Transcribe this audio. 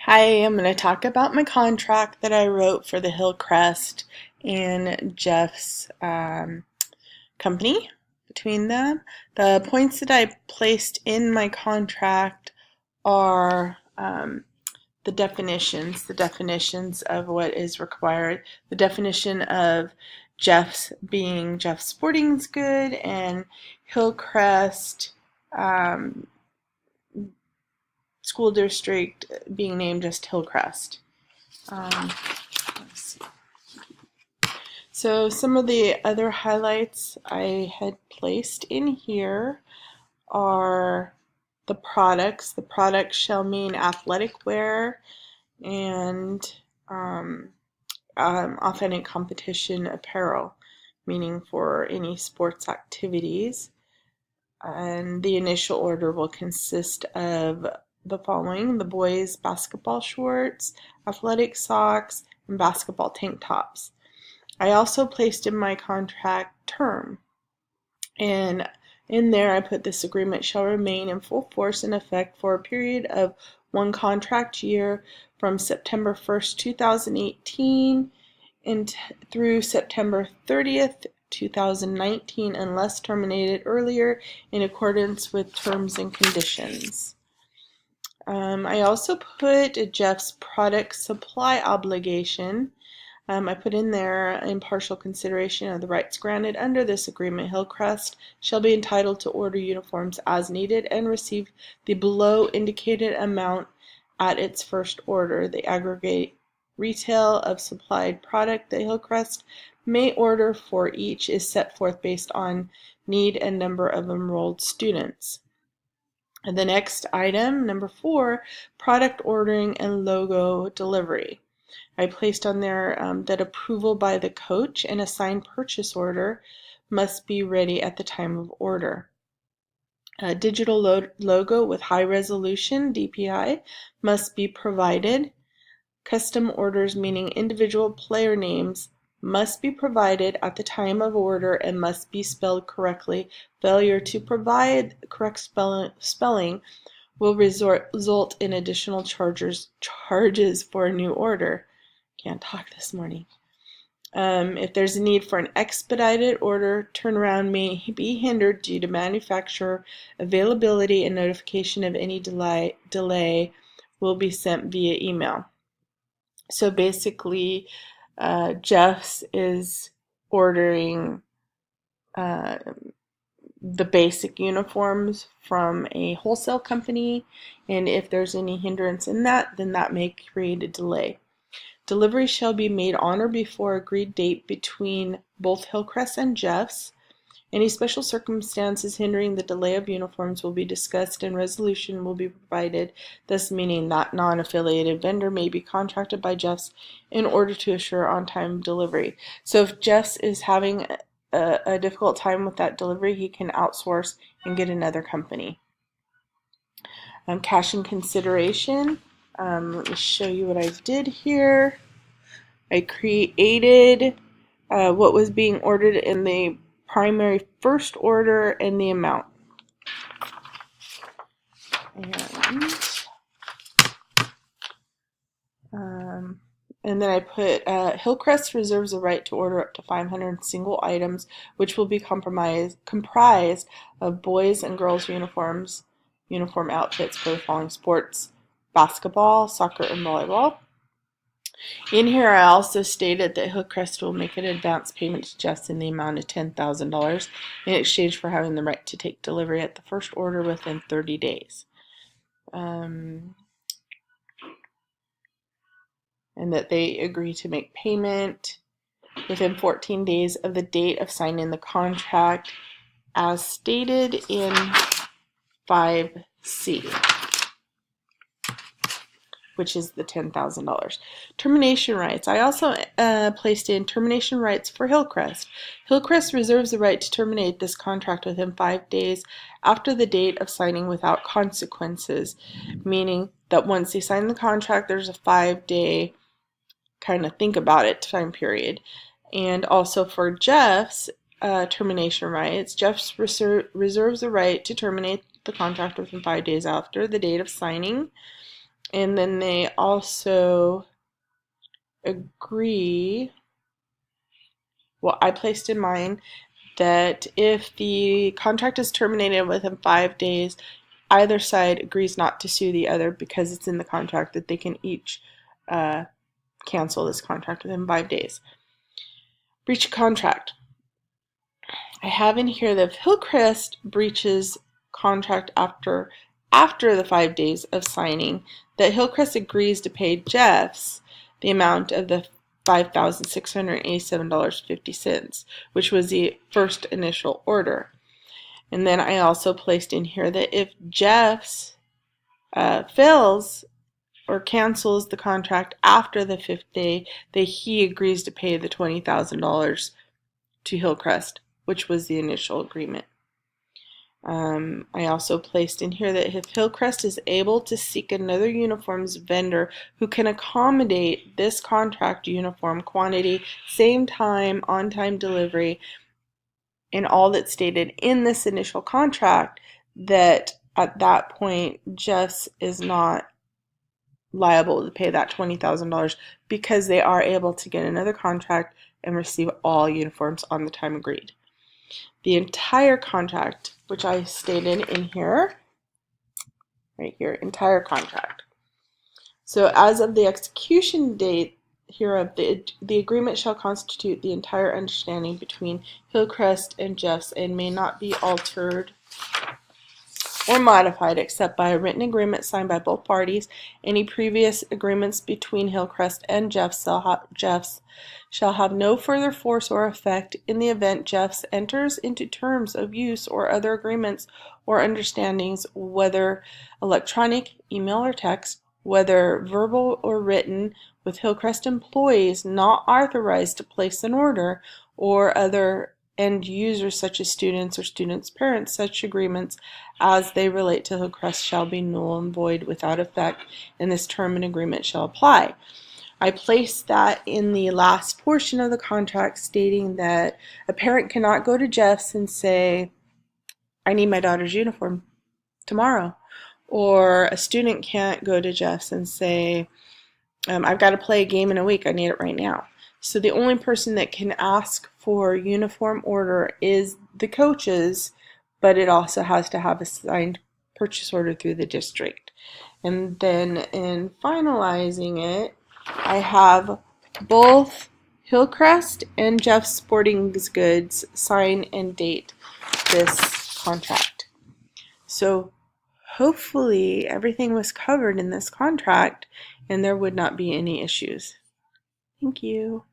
Hi, I'm going to talk about my contract that I wrote for the Hillcrest and Jeff's company between them. The points that I placed in my contract are the definitions of what is required, the definition of Jeff's being Jeff Sporting's Good and Hillcrest um, School District being named just Hillcrest. Let's see. So some of the other highlights I had placed in here are the products. The products shall mean athletic wear and authentic competition apparel, meaning for any sports activities. And the initial order will consist of the following: the boys' basketball shorts, athletic socks, and basketball tank tops. I also placed in my contract term, and in there I put this agreement shall remain in full force and effect for a period of one contract year from September 1st, 2018 and through September 30th, 2019 unless terminated earlier in accordance with terms and conditions. I also put Jeff's product supply obligation. I put in there, in partial consideration of the rights granted under this agreement, Hillcrest shall be entitled to order uniforms as needed and receive the below indicated amount at its first order. The aggregate retail of supplied product that Hillcrest may order for each is set forth based on need and number of enrolled students. And the next item, number 4, product ordering and logo delivery. I placed on there that approval by the coach and a signed purchase order must be ready at the time of order. A digital logo with high resolution DPI must be provided. Custom orders, meaning individual player names, must be provided at the time of order and must be spelled correctly. Failure to provide correct spelling will result in additional charges for a new order. Can't talk this morning. If there's a need for an expedited order, turnaround may be hindered due to manufacturer availability, and notification of any delay will be sent via email. So basically, Jeff's is ordering the basic uniforms from a wholesale company, and if there's any hindrance in that, then that may create a delay. Delivery shall be made on or before agreed date between both Hillcrest and Jeff's. Any special circumstances hindering the delay of uniforms will be discussed and resolution will be provided, thus meaning that non-affiliated vendor may be contracted by Jeff's in order to assure on-time delivery. So if Jeff's is having a difficult time with that delivery, he can outsource and get another company. Cash and consideration. Let me show you what I did here. I created what was being ordered in the primary first order and the amount. And then I put Hillcrest reserves the right to order up to 500 single items, which will be comprised of boys and girls uniform outfits for the following sports: basketball, soccer, and volleyball. In here, I also stated that Hillcrest will make an advance payment to Jeff's in the amount of $10,000 in exchange for having the right to take delivery at the first order within 30 days. And that they agree to make payment within 14 days of the date of signing the contract as stated in 5C, which is the $10,000. Termination rights. I also placed in termination rights for Hillcrest. Hillcrest reserves the right to terminate this contract within 5 days after the date of signing without consequences, meaning that once they sign the contract, there's a 5-day kind of think about it time period. And also for Jeff's termination rights, Jeff's reserves the right to terminate the contract within 5 days after the date of signing. And then they also agree, well, I placed in mine that if the contract is terminated within 5 days, either side agrees not to sue the other because it's in the contract that they can each cancel this contract within 5 days. Breach of contract. I have in here that if Hillcrest breaches contract after the 5 days of signing, that Hillcrest agrees to pay Jeff's the amount of the $5,687.50, which was the first initial order. And then I also placed in here that if Jeff's fails or cancels the contract after the 5th day, that he agrees to pay the $20,000 to Hillcrest, which was the initial agreement. I also placed in here that if Hillcrest is able to seek another uniforms vendor who can accommodate this contract uniform quantity, same time, on-time delivery, and all that's stated in this initial contract, that at that point Jeff's is not liable to pay that $20,000 because they are able to get another contract and receive all uniforms on the time agreed. The entire contract, which I stated in here, right here, entire contract. So as of the execution date hereof, the agreement shall constitute the entire understanding between Hillcrest and Jeff's and may not be altered or modified except by a written agreement signed by both parties. Any previous agreements between Hillcrest and Jeff's shall have no further force or effect in the event Jeff's enters into terms of use or other agreements or understandings, whether electronic, email, or text, whether verbal or written, with Hillcrest employees not authorized to place an order, or other end users such as students or students' parents. Such agreements as they relate to Hillcrest shall be null and void without effect, and this term and agreement shall apply. I placed that in the last portion of the contract, stating that a parent cannot go to Jeff's and say, I need my daughter's uniform tomorrow. Or a student can't go to Jeff's and say, I've got to play a game in a week, I need it right now. So the only person that can ask for uniform order is the coaches, but it also has to have a signed purchase order through the district. And then in finalizing it, I have both Hillcrest and Jeff's Sporting Goods sign and date this contract. So hopefully everything was covered in this contract and there would not be any issues. Thank you.